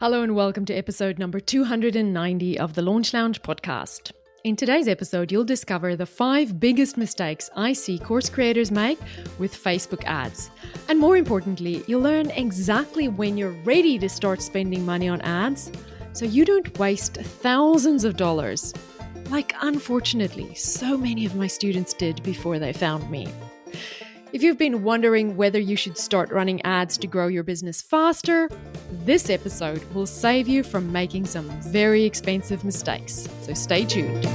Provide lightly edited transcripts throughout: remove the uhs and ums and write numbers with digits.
Hello and welcome to episode number 290 of the Launch Lounge podcast. In today's episode, you'll discover the 5 biggest mistakes I see course creators make with Facebook ads. And more importantly, you'll learn exactly when you're ready to start spending money on ads so you don't waste thousands of dollars, like unfortunately so many of my students did before they found me. If you've been wondering whether you should start running ads to grow your business faster, this episode will save you from making some very expensive mistakes. So stay tuned.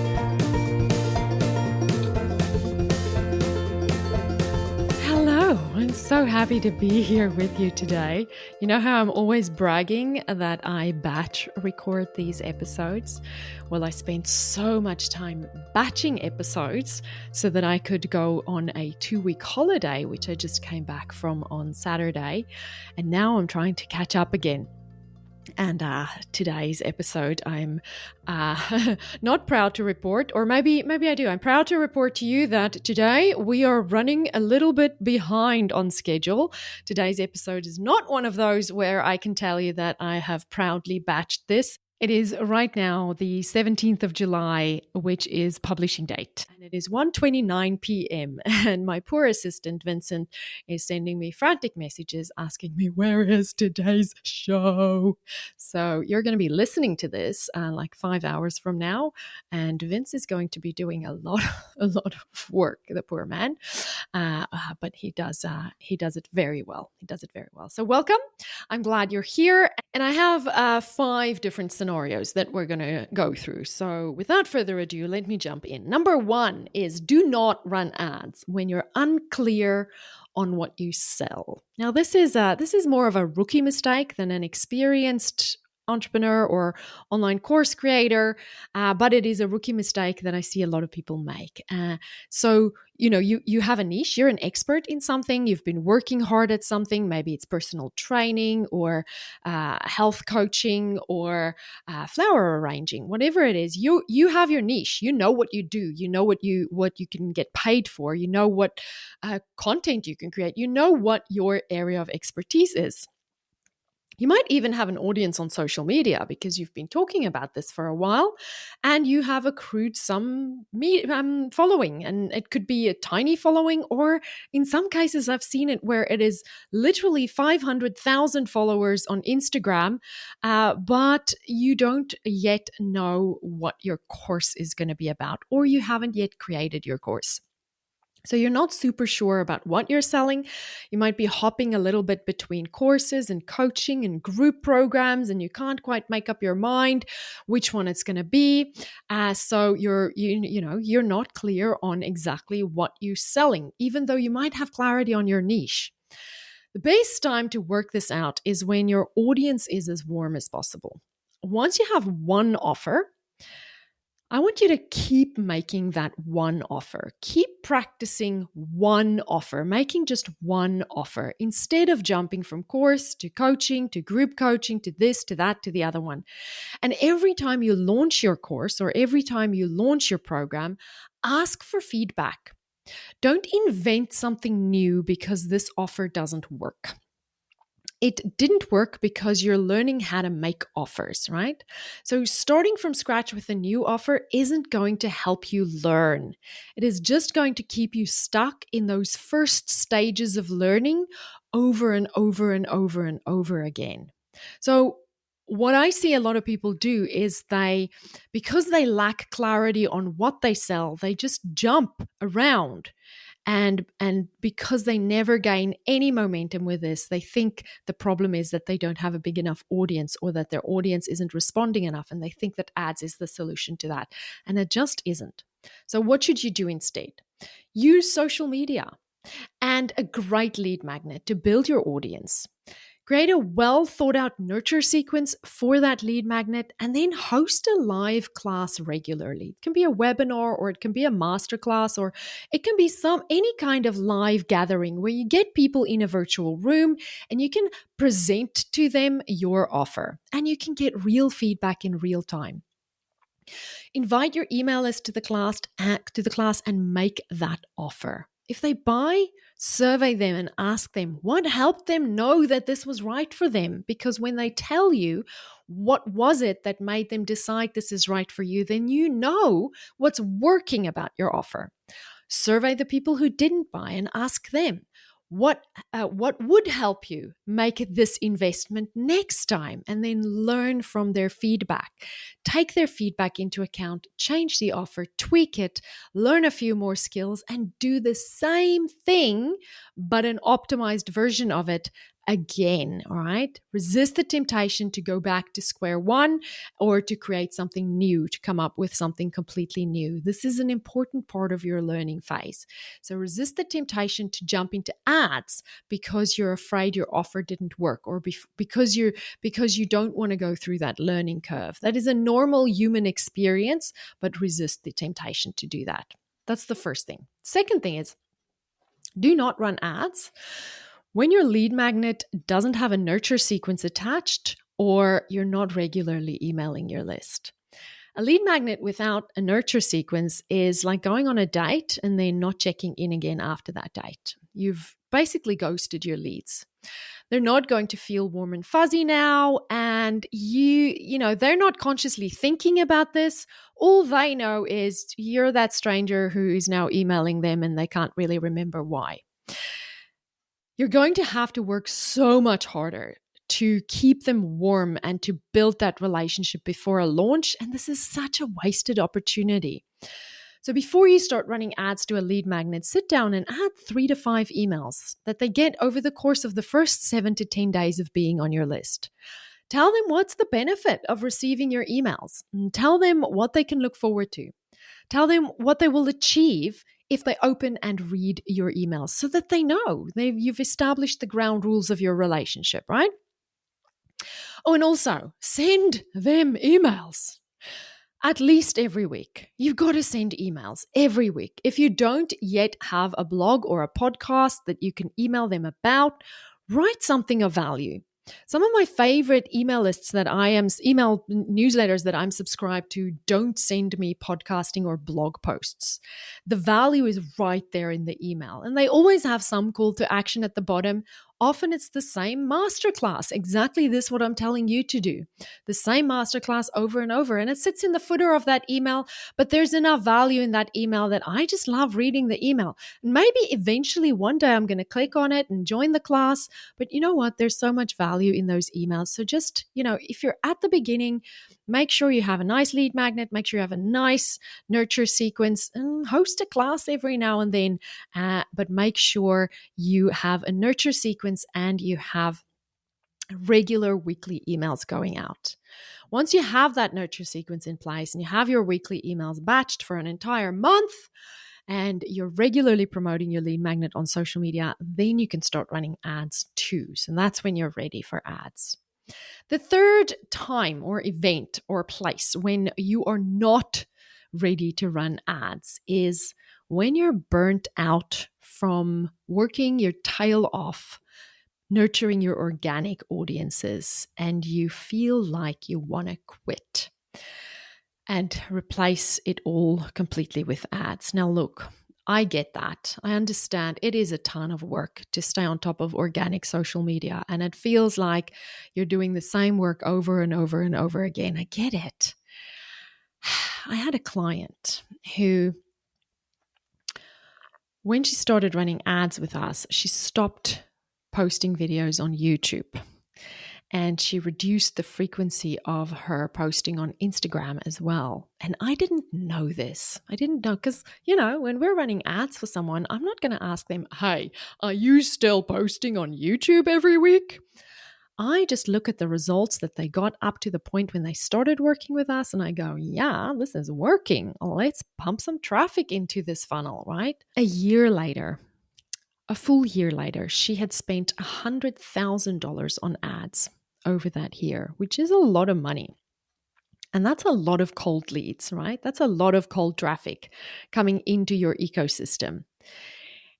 Hello, I'm so happy to be here with you today. You know how I'm always bragging that I batch record these episodes? Well, I spent so much time batching episodes so that I could go on a 2-week holiday, which I just came back from on Saturday. And now I'm trying to catch up again. And today's episode, I'm not proud to report, or maybe I do. I'm proud to report to you that today we are running a little bit behind on schedule. Today's episode is not one of those where I can tell you that I have proudly batched this. It is right now the 17th of July, which is publishing date. And it is 1:29 p.m. And my poor assistant, Vincent, is sending me frantic messages asking me, where is today's show? So you're going to be listening to this like 5 hours from now. And Vince is going to be doing a lot of work, the poor man. But he does it very well. He does it very well. So welcome. I'm glad you're here. And I have 5 different scenarios that we're going to go through. So without further ado, let me jump in. Number 1 is do not run ads when you're unclear on what you sell. Now, this is more of a rookie mistake than an experienced entrepreneur or online course creator, but it is a rookie mistake that I see a lot of people make. So, you have a niche, you're an expert in something, you've been working hard at something, maybe it's personal training or health coaching or flower arranging, whatever it is, you have your niche, you know what you do, you know what you can get paid for, you know what content you can create, you know what your area of expertise is. You might even have an audience on social media because you've been talking about this for a while and you have accrued some following, and it could be a tiny following, or in some cases I've seen it where it is literally 500,000 followers on Instagram, but you don't yet know what your course is going to be about, or you haven't yet created your course. So you're not super sure about what you're selling. You might be hopping a little bit between courses and coaching and group programs, and you can't quite make up your mind which one it's going to be. So you're not clear on exactly what you're selling, even though you might have clarity on your niche. The best time to work this out is when your audience is as warm as possible. Once you have one offer, I want you to keep making that one offer. Keep practicing one offer, making just one offer instead of jumping from course to coaching to group coaching to this, to that, to the other one. And every time you launch your course or every time you launch your program, ask for feedback. Don't invent something new because this offer doesn't work. It didn't work because you're learning how to make offers, right? So starting from scratch with a new offer isn't going to help you learn. It is just going to keep you stuck in those first stages of learning over and over and over and over again. So what I see a lot of people do is because they lack clarity on what they sell, they just jump around. And because they never gain any momentum with this, they think the problem is that they don't have a big enough audience or that their audience isn't responding enough. And they think that ads is the solution to that. And it just isn't. So what should you do instead? Use social media and a great lead magnet to build your audience. Create a well thought out nurture sequence for that lead magnet and then host a live class regularly. It can be a webinar or it can be a masterclass or it can be any kind of live gathering where you get people in a virtual room and you can present to them your offer and you can get real feedback in real time. Invite your email list to the class and make that offer. If they buy, survey them and ask them what helped them know that this was right for them. Because when they tell you what was it that made them decide this is right for you, then you know what's working about your offer. Survey the people who didn't buy and ask them what would help you make this investment next time, and then learn from their feedback. Take their feedback into account, change the offer, tweak it, learn a few more skills, and do the same thing, but an optimized version of it again. All right. Resist the temptation to go back to square one or to create something new, to come up with something completely new. This is an important part of your learning phase. So resist the temptation to jump into ads because you're afraid your offer didn't work, or because you don't want to go through that learning curve. That is a normal human experience, but resist the temptation to do that. That's the first thing. Second thing is, do not run ads when your lead magnet doesn't have a nurture sequence attached, or you're not regularly emailing your list. A lead magnet without a nurture sequence is like going on a date and then not checking in again after that date. You've basically ghosted your leads. They're not going to feel warm and fuzzy now, and they're not consciously thinking about this. All they know is you're that stranger who is now emailing them and they can't really remember why. You're going to have to work so much harder to keep them warm and to build that relationship before a launch. And this is such a wasted opportunity. So before you start running ads to a lead magnet, sit down and add 3 to 5 emails that they get over the course of the first 7 to 10 days of being on your list. Tell them what's the benefit of receiving your emails. And tell them what they can look forward to. Tell them what they will achieve if they open and read your emails, so that they know you've established the ground rules of your relationship, right? Oh, and also send them emails at least every week. You've got to send emails every week. If you don't yet have a blog or a podcast that you can email them about, write something of value. Some of my favorite email newsletters that I'm subscribed to don't send me podcasting or blog posts. The value is right there in the email, and they always have some call to action at the bottom. Often it's the same masterclass, exactly this what I'm telling you to do. The same masterclass over and over, and it sits in the footer of that email, but there's enough value in that email that I just love reading the email. And maybe eventually one day I'm going to click on it and join the class, but you know what? There's so much value in those emails. So just, if you're at the beginning, make sure you have a nice lead magnet, make sure you have a nice nurture sequence, and host a class every now and then, but make sure you have a nurture sequence and you have regular weekly emails going out. Once you have that nurture sequence in place and you have your weekly emails batched for an entire month and you're regularly promoting your lead magnet on social media, then you can start running ads too. So that's when you're ready for ads. The third time or event or place when you are not ready to run ads is when you're burnt out from working your tail off, nurturing your organic audiences, and you feel like you want to quit and replace it all completely with ads. Now, look, I get that. I understand it is a ton of work to stay on top of organic social media, and it feels like you're doing the same work over and over and over again. I get it. I had a client who, when she started running ads with us, she stopped posting videos on YouTube, and she reduced the frequency of her posting on Instagram as well. And I didn't know this. I didn't know because, when we're running ads for someone, I'm not going to ask them, hey, are you still posting on YouTube every week? I just look at the results that they got up to the point when they started working with us, and I go, yeah, this is working. Let's pump some traffic into this funnel, right? A full year later, she had spent $100,000 on ads over that year, which is a lot of money. And that's a lot of cold leads, right? That's a lot of cold traffic coming into your ecosystem.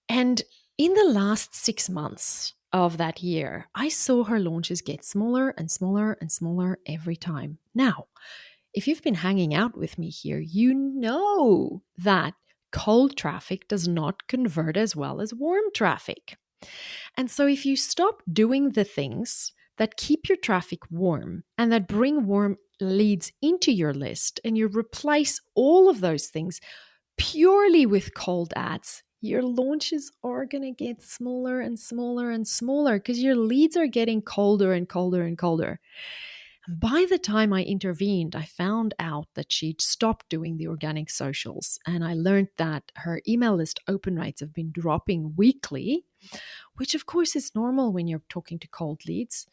And in the last 6 months of that year, I saw her launches get smaller and smaller and smaller every time. Now, if you've been hanging out with me here, you know that cold traffic does not convert as well as warm traffic. And so if you stop doing the things that keep your traffic warm and that bring warm leads into your list, and you replace all of those things purely with cold ads, your launches are going to get smaller and smaller and smaller because your leads are getting colder and colder and colder. By the time I intervened, I found out that she'd stopped doing the organic socials. And I learned that her email list open rates have been dropping weekly, which of course is normal when you're talking to cold leads.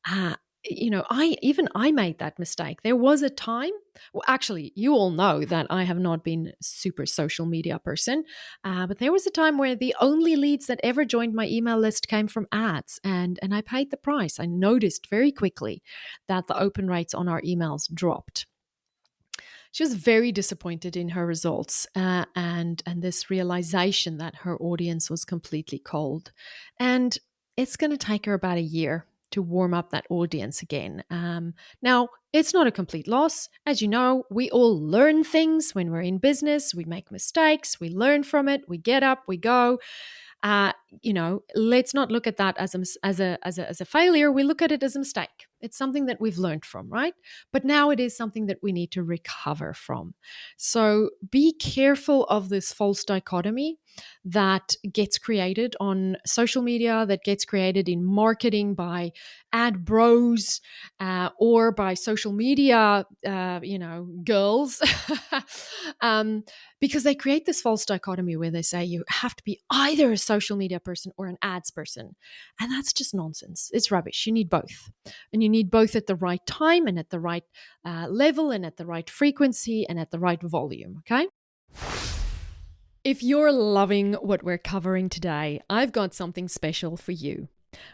I made that mistake. There was a time, well, actually, you all know that I have not been super social media person, but there was a time where the only leads that ever joined my email list came from ads, and I paid the price. I noticed very quickly that the open rates on our emails dropped. She was very disappointed in her results and this realization that her audience was completely cold. And it's going to take her about a year to warm up that audience again. Now, it's not a complete loss. As you know, we all learn things when we're in business. We make mistakes. We learn from it. We get up. We go. Let's not look at that as a failure. We look at it as a mistake. It's something that we've learned from, right? But now it is something that we need to recover from. So be careful of this false dichotomy that gets created on social media, that gets created in marketing by ad bros or by social media, girls, because they create this false dichotomy where they say you have to be either a social media person or an ads person. And that's just nonsense. It's rubbish. You need both. And you need both at the right time and at the right level and at the right frequency and at the right volume, okay? If you're loving what we're covering today, I've got something special for you.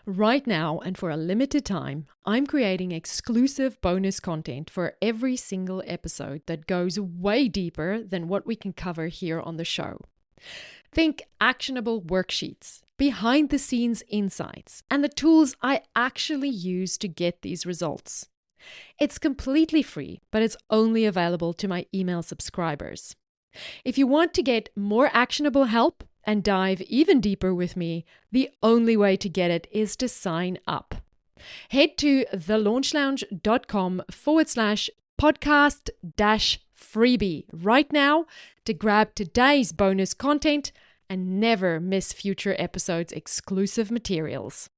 Right now, and for a limited time, I'm creating exclusive bonus content for every single episode that goes way deeper than what we can cover here on the show. Think actionable worksheets, behind the scenes insights, and the tools I actually use to get these results. It's completely free, but it's only available to my email subscribers. If you want to get more actionable help and dive even deeper with me, the only way to get it is to sign up. Head to thelaunchlounge.com/podcast-freebie right now to grab today's bonus content and never miss future episodes' exclusive materials.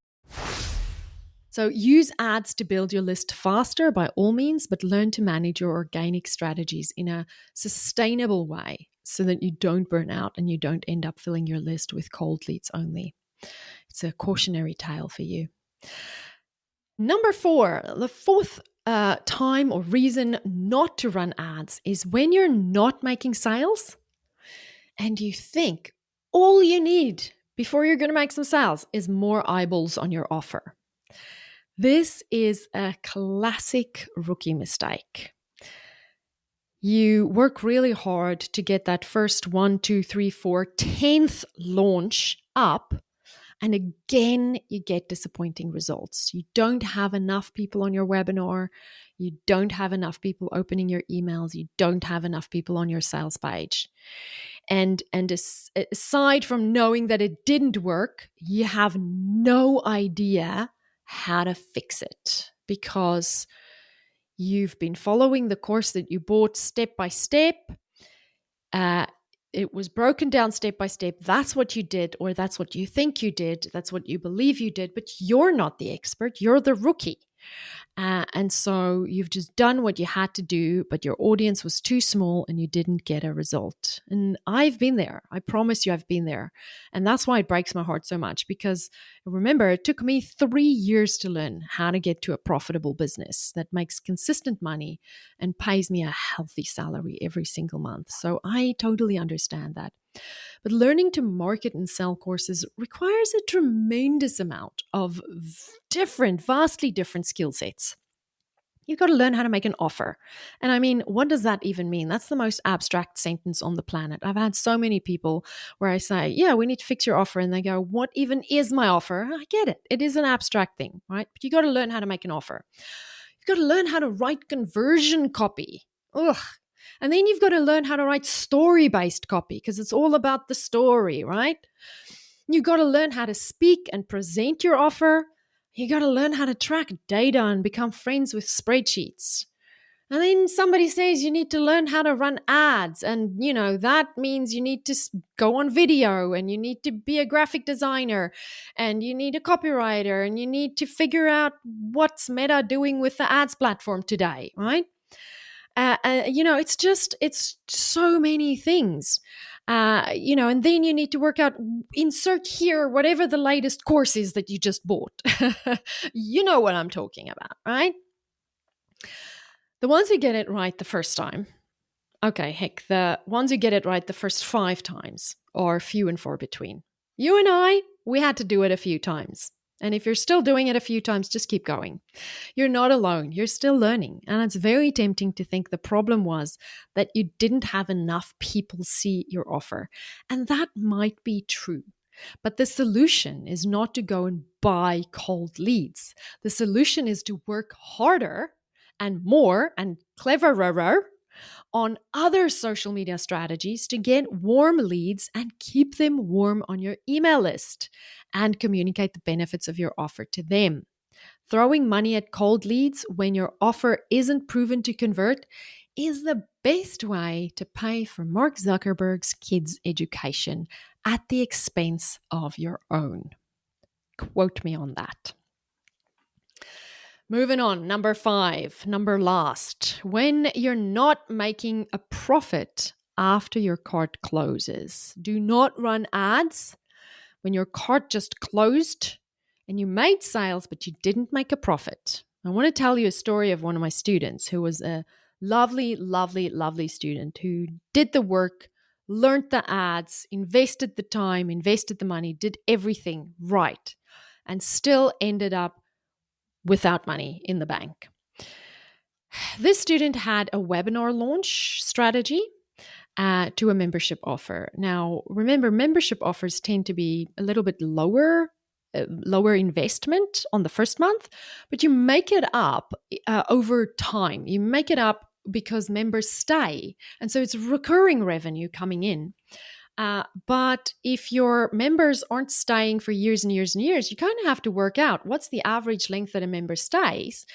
So use ads to build your list faster by all means, but learn to manage your organic strategies in a sustainable way so that you don't burn out and you don't end up filling your list with cold leads only. It's a cautionary tale for you. Number 4, the fourth time or reason not to run ads is when you're not making sales and you think all you need before you're going to make some sales is more eyeballs on your offer. This is a classic rookie mistake. You work really hard to get that first 1, 2, 3, 4, 10th launch up, and again, you get disappointing results. You don't have enough people on your webinar. You don't have enough people opening your emails. You don't have enough people on your sales page. And aside from knowing that it didn't work, you have no idea how to fix it because you've been following the course that you bought step by step. It was broken down step by step. That's what you did, or that's what you think you did. That's what you believe you did, but you're not the expert. You're the rookie. And so you've just done what you had to do, but your audience was too small and you didn't get a result. And I've been there. I promise you I've been there. And that's why it breaks my heart so much, because remember, it took me 3 years to learn how to get to a profitable business that makes consistent money and pays me a healthy salary every single month. So I totally understand that. But learning to market and sell courses requires a tremendous amount of vastly different skill sets. You've got to learn how to make an offer. And I mean, what does that even mean? That's the most abstract sentence on the planet. I've had so many people where I say, yeah, we need to fix your offer. And they go, what even is my offer? I get it. It is an abstract thing, right? But you got to learn how to make an offer. You've got to learn how to write conversion copy. Ugh. And then you've got to learn how to write story-based copy because it's all about the story, right? You've got to learn how to speak and present your offer. You got to learn how to track data and become friends with spreadsheets. And then somebody says you need to learn how to run ads. And, that means you need to go on video and you need to be a graphic designer and you need a copywriter and you need to figure out what's Meta doing with the ads platform today, right? It's so many things. And then you need to work out, insert here, whatever the latest course is that you just bought. You know what I'm talking about, right? The ones who get it right the first time, the ones who get it right the first 5 times are few and far between. You and I, we had to do it a few times. And if you're still doing it a few times, just keep going. You're not alone. You're still learning. And it's very tempting to think the problem was that you didn't have enough people see your offer. And that might be true. But the solution is not to go and buy cold leads. The solution is to work harder and more and cleverer on other social media strategies to get warm leads and keep them warm on your email list and communicate the benefits of your offer to them. Throwing money at cold leads when your offer isn't proven to convert is the best way to pay for Mark Zuckerberg's kids' education at the expense of your own. Quote me on that. Moving on, number 5, number last. When you're not making a profit after your cart closes, do not run ads when your cart just closed and you made sales, but you didn't make a profit. I want to tell you a story of one of my students who was a lovely, lovely, lovely student who did the work, learned the ads, invested the time, invested the money, did everything right, and still ended up without money in the bank. This student had a webinar launch strategy to a membership offer. Now, remember, membership offers tend to be a little bit lower investment on the first month, but you make it up over time. You make it up because members stay. And so it's recurring revenue coming in. But if your members aren't staying for years and years and years, you kind of have to work out what's the average length that a member stays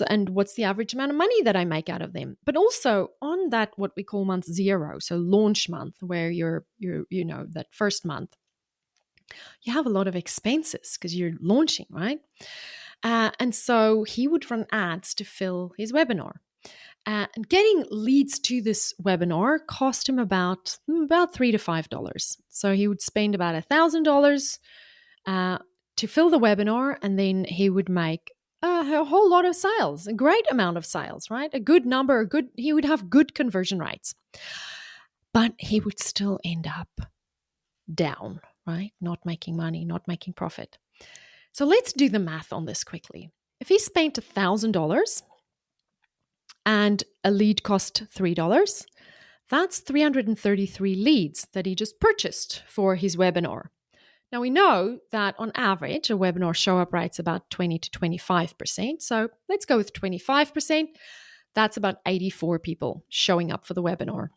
and what's the average amount of money that I make out of them. But also on that, what we call month 0, so launch month, where you're that first month, you have a lot of expenses because you're launching, right? And so he would run ads to fill his webinar. And getting leads to this webinar cost him about $3 to $5. So he would spend about $1,000 to fill the webinar, and then he would make a whole lot of sales, a great amount of sales, right? A good number, he would have good conversion rates. But he would still end up down, right? Not making money, not making profit. So let's do the math on this quickly. If he spent $1,000 and a lead cost $3, that's 333 leads that he just purchased for his webinar. Now, we know that on average, a webinar show-up rate's about 20 to 25%. So let's go with 25%. That's about 84 people showing up for the webinar.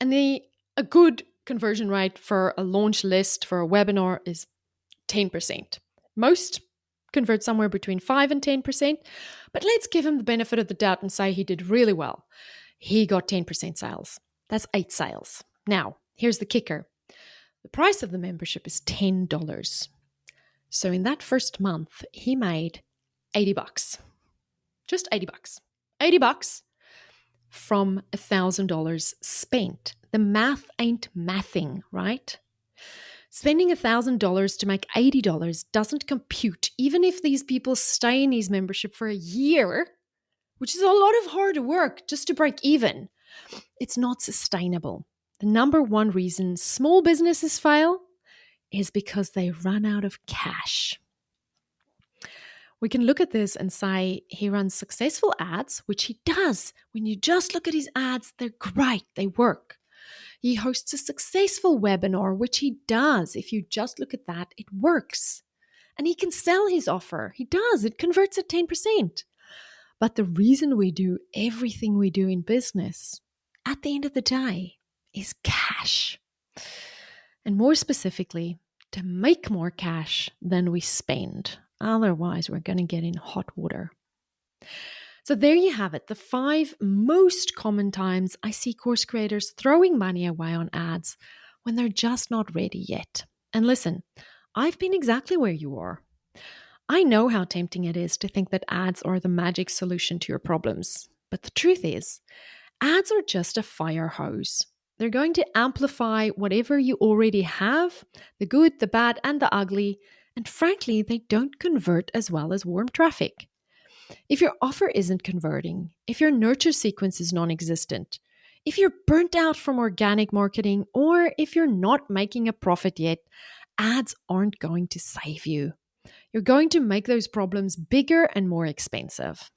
And a good conversion rate for a launch list for a webinar is 10%. Most convert somewhere between 5 and 10%, but let's give him the benefit of the doubt and say he did really well. He got 10% sales. That's 8 sales. Now, here's the kicker. The price of the membership is $10. So in that first month, he made $80. Just $80. $80 from $1,000 spent. The math ain't mathing, right? Spending $1,000 to make $80 doesn't compute, even if these people stay in his membership for a year, which is a lot of hard work just to break even. It's not sustainable. The number one reason small businesses fail is because they run out of cash. We can look at this and say he runs successful ads, which he does. When you just look at his ads, they're great, they work. He hosts a successful webinar, which he does. If you just look at that, it works. And he can sell his offer. He does. It converts at 10%. But the reason we do everything we do in business, at the end of the day, is cash. And more specifically, to make more cash than we spend. Otherwise, we're going to get in hot water. So there you have it, the 5 most common times I see course creators throwing money away on ads when they're just not ready yet. And listen, I've been exactly where you are. I know how tempting it is to think that ads are the magic solution to your problems. But the truth is, ads are just a fire hose. They're going to amplify whatever you already have, the good, the bad, and the ugly. And frankly, they don't convert as well as warm traffic. If your offer isn't converting, if your nurture sequence is non-existent, if you're burnt out from organic marketing, or if you're not making a profit yet, ads aren't going to save you. You're going to make those problems bigger and more expensive.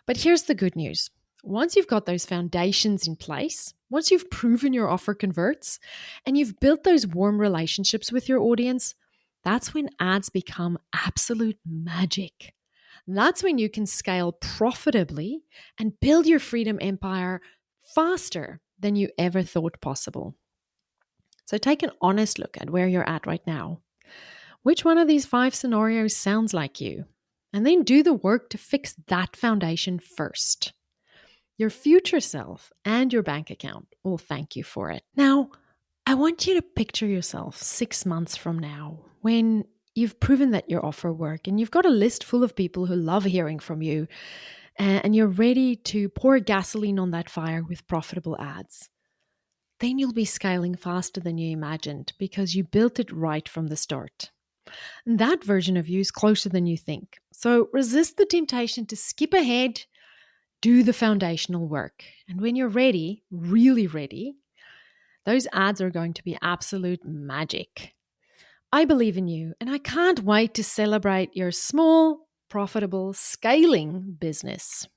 But here's the good news. Once you've got those foundations in place, once you've proven your offer converts, and you've built those warm relationships with your audience, that's when ads become absolute magic. That's when you can scale profitably and build your freedom empire faster than you ever thought possible. So take an honest look at where you're at right now. Which one of these 5 scenarios sounds like you? And then do the work to fix that foundation first. Your future self and your bank account will thank you for it. Now, I want you to picture yourself 6 months from now when you've proven that your offer works and you've got a list full of people who love hearing from you and you're ready to pour gasoline on that fire with profitable ads. Then you'll be scaling faster than you imagined because you built it right from the start. And that version of you is closer than you think. So resist the temptation to skip ahead, do the foundational work. And when you're ready, really ready, those ads are going to be absolute magic. I believe in you, and I can't wait to celebrate your small, profitable, scaling business.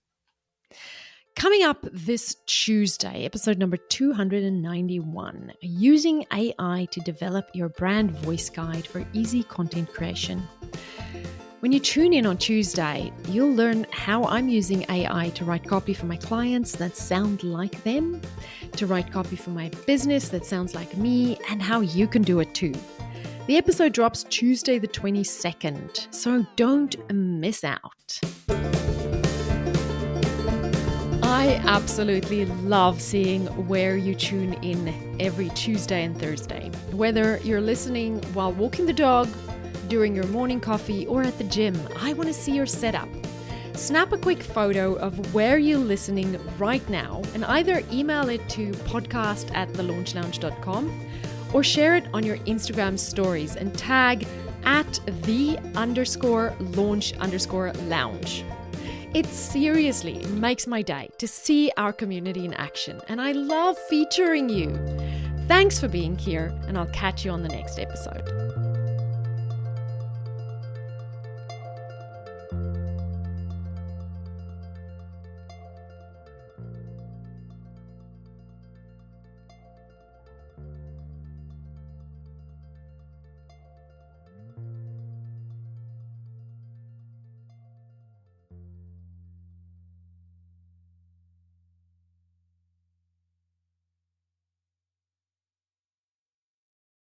Coming up this Tuesday, episode number 291, using AI to develop your brand voice guide for easy content creation. When you tune in on Tuesday, you'll learn how I'm using AI to write copy for my clients that sound like them, to write copy for my business that sounds like me, and how you can do it too. The episode drops Tuesday the 22nd, so don't miss out. I absolutely love seeing where you tune in every Tuesday and Thursday. Whether you're listening while walking the dog, during your morning coffee, or at the gym, I want to see your setup. Snap a quick photo of where you're listening right now and either email it to podcast@thelaunchlounge.com or share it on your Instagram stories and tag @the_launch_lounge. It seriously makes my day to see our community in action, and I love featuring you. Thanks for being here, and I'll catch you on the next episode.